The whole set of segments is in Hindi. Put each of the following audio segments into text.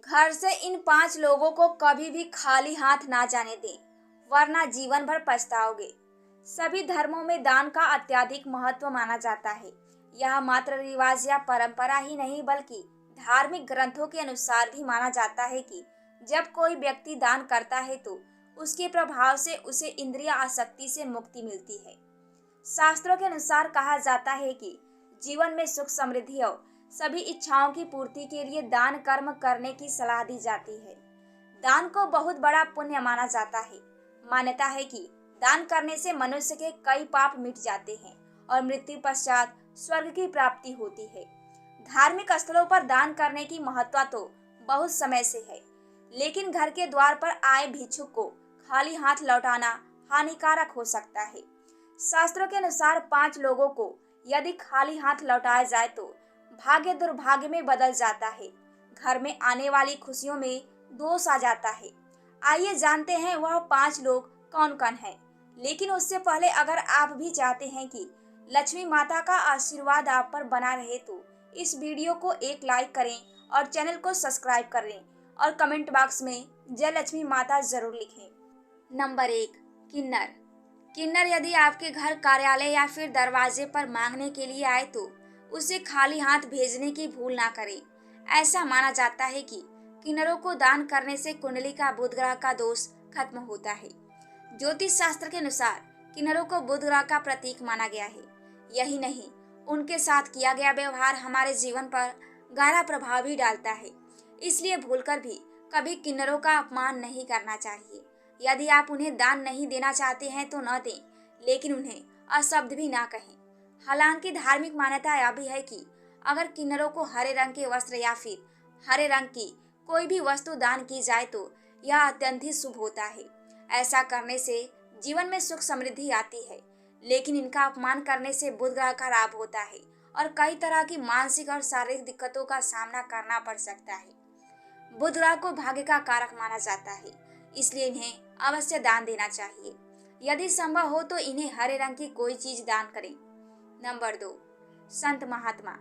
घर से इन 5 लोगों को कभी भी खाली हाथ ना जाने दें, वरना जीवन भर पछताओगे। सभी धर्मों में दान का अत्यधिक महत्व माना जाता है। यह मात्र रिवाज या परंपरा ही नहीं बल्कि धार्मिक ग्रंथों के अनुसार भी माना जाता है कि जब कोई व्यक्ति दान करता है तो उसके प्रभाव से उसे इंद्रिय आसक्ति से मुक्ति मिलती है। शास्त्रों के अनुसार कहा जाता है कि जीवन में सुख समृद्धि और सभी इच्छाओं की पूर्ति के लिए दान कर्म करने की सलाह दी जाती है। दान को बहुत बड़ा पुण्य माना जाता है। मान्यता है कि दान करने से मनुष्य के कई पाप मिट जाते हैं और मृत्यु पश्चात स्वर्ग की प्राप्ति होती है। धार्मिक स्थलों पर दान करने की महत्ता तो बहुत समय से है, लेकिन घर के द्वार पर आए भिक्षुक को खाली हाथ लौटाना हानिकारक हो सकता है। शास्त्रों के अनुसार 5 लोगों को यदि खाली हाथ लौटाया जाए तो भाग्य दुर्भाग्य में बदल जाता है। घर में आने वाली खुशियों में दोष आ जाता है। आइए जानते हैं वह 5 लोग कौन कौन हैं। लेकिन उससे पहले अगर आप भी चाहते हैं कि लक्ष्मी माता का आशीर्वाद आप पर बना रहे तो इस वीडियो को एक लाइक करें और चैनल को सब्सक्राइब करें और कमेंट बॉक्स में जय लक्ष्मी माता जरूर लिखें। नंबर 1, किन्नर। किन्नर यदि आपके घर, कार्यालय या फिर दरवाजे पर मांगने के लिए आए तो उसे खाली हाथ भेजने की भूल ना करें। ऐसा माना जाता है कि किन्नरों को दान करने से कुंडली का बुध ग्रह का दोष खत्म होता है। ज्योतिष शास्त्र के अनुसार किन्नरों को बुध ग्रह का प्रतीक माना गया है। यही नहीं, उनके साथ किया गया व्यवहार हमारे जीवन पर गहरा प्रभाव भी डालता है। इसलिए भूलकर भी कभी किन्नरों का अपमान नहीं करना चाहिए। यदि आप उन्हें दान नहीं देना चाहते हैं तो न दें, लेकिन उन्हें अशब्द भी ना कहें। हालांकि धार्मिक मान्यता यह भी है कि अगर किन्नरों को हरे रंग के वस्त्र या फिर हरे रंग की कोई भी वस्तु दान की जाए तो यह अत्यंत ही शुभ होता है। ऐसा करने से जीवन में सुख समृद्धि आती है, लेकिन इनका अपमान करने से बुध ग्रह का लाभ होता है और कई तरह की मानसिक और शारीरिक दिक्कतों का सामना करना पड़ सकता है। बुध ग्रह को भाग्य का कारक माना जाता है, इसलिए इन्हें अवश्य दान देना चाहिए। यदि संभव हो तो इन्हें हरे रंग की कोई चीज दान करें। नंबर 2, संत महात्मा।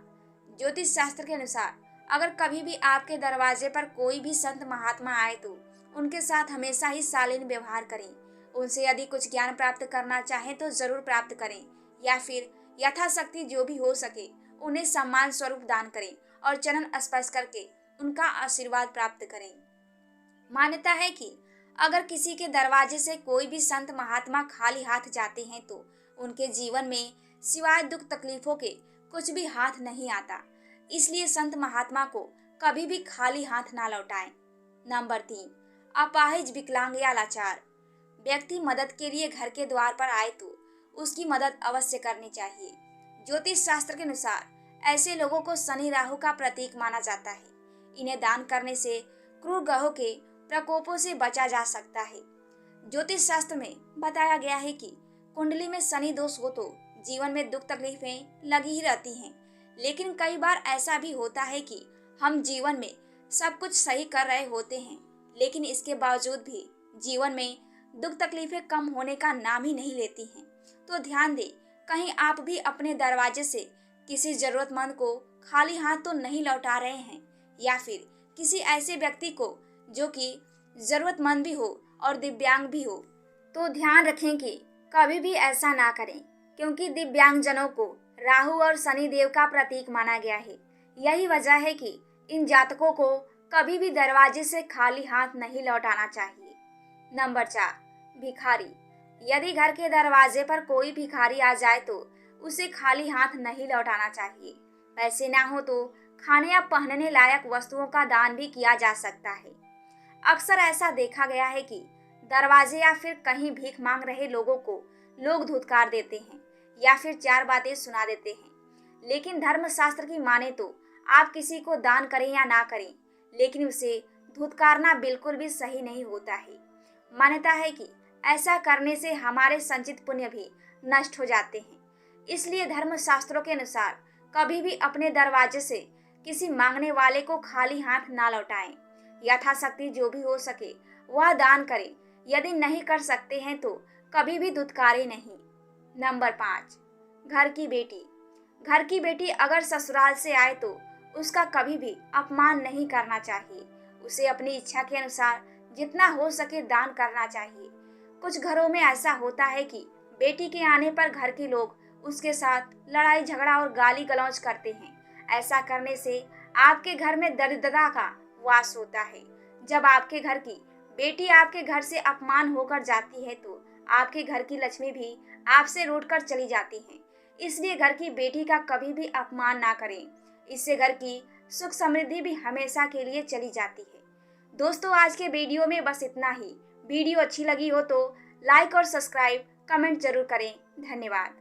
ज्योतिष शास्त्र के अनुसार अगर कभी भी आपके दरवाजे पर कोई भी संत महात्मा आए तो उनके साथ हमेशा ही शालीन व्यवहार करें। उनसे यदि कुछ ज्ञान प्राप्त करना चाहें तो जरूर प्राप्त करें, या फिर यथाशक्ति जो भी हो सके उन्हें सम्मान स्वरूप दान करें और चरण स्पर्श करके उनका आशीर्वाद प्राप्त करें। मान्यता है कि अगर किसी के दरवाजे से कोई भी संत महात्मा खाली हाथ जाते हैं तो उनके जीवन में सिवाय दुख तकलीफों के कुछ भी हाथ नहीं आता। इसलिए संत महात्मा को कभी भी खाली हाथ ना लौटाएं। नंबर 3, अपाहिज, विकलांग या लाचार। व्यक्ति मदद के लिए घर के द्वार पर आए तो उसकी मदद अवश्य करनी चाहिए। ज्योतिष शास्त्र के अनुसार ऐसे लोगों को शनि राहु का प्रतीक माना जाता है। इन्हें दान करने से क्रूर ग्रहों के प्रकोपों से बचा जा सकता है। ज्योतिष शास्त्र में बताया गया है कि कुंडली में शनि दोष हो तो जीवन में दुख तकलीफें लगी ही रहती हैं, लेकिन कई बार ऐसा भी होता है कि हम जीवन में सब कुछ सही कर रहे होते हैं, लेकिन इसके बावजूद भी जीवन में दुख तकलीफें कम होने का नाम ही नहीं लेती हैं। तो ध्यान दें, कहीं आप भी अपने दरवाजे से किसी जरूरतमंद को खाली हाथ तो नहीं लौटा रहे हैं, या फिर किसी ऐसे व्यक्ति को जो कि जरूरतमंद भी हो और दिव्यांग भी हो। तो ध्यान रखें कि कभी भी ऐसा ना करें, क्योंकि दिव्यांगजनों को राहु और शनि देव का प्रतीक माना गया है। यही वजह है कि इन जातकों को कभी भी दरवाजे से खाली हाथ नहीं लौटाना चाहिए। नंबर 4, भिखारी। यदि घर के दरवाजे पर कोई भिखारी आ जाए तो उसे खाली हाथ नहीं लौटाना चाहिए। पैसे ना हो तो खाने या पहनने लायक वस्तुओं का दान भी किया जा सकता है। अक्सर ऐसा देखा गया है कि दरवाजे या फिर कहीं भीख मांग रहे लोगों को लोग धुतकार देते हैं या फिर 4 बातें सुना देते हैं। लेकिन धर्मशास्त्र की माने तो आप किसी को दान करें या ना करें, लेकिन उसे धुतकारना बिल्कुल भी सही नहीं होता है। मान्यता है कि ऐसा करने से हमारे संचित पुण्य भी नष्ट हो जाते हैं। इसलिए धर्मशास्त्रों के अनुसार कभी भी अपने दरवाजे से किसी मांगने वाले को खाली हाथ ना लौटाएं। यथाशक्ति जो भी हो सके वह दान करें। यदि नहीं कर सकते हैं तो कभी भी धुतकारें नहीं। नंबर 5, घर की बेटी। घर की बेटी अगर ससुराल से आए तो उसका कभी भी अपमान नहीं करना चाहिए। उसे अपनी इच्छा के अनुसार जितना हो सके दान करना चाहिए। कुछ घरों में ऐसा होता है कि बेटी के आने पर घर के लोग उसके साथ लड़ाई झगड़ा और गाली गलौज करते हैं। ऐसा करने से आपके घर में दरिद्रता का वास होता है। जब आपके घर की बेटी आपके घर से अपमान होकर जाती है तो आपके घर की लक्ष्मी भी आपसे रूठकर चली जाती है। इसलिए घर की बेटी का कभी भी अपमान ना करें। इससे घर की सुख समृद्धि भी हमेशा के लिए चली जाती है। दोस्तों, आज के वीडियो में बस इतना ही। वीडियो अच्छी लगी हो तो लाइक और सब्सक्राइब कमेंट जरूर करें। धन्यवाद।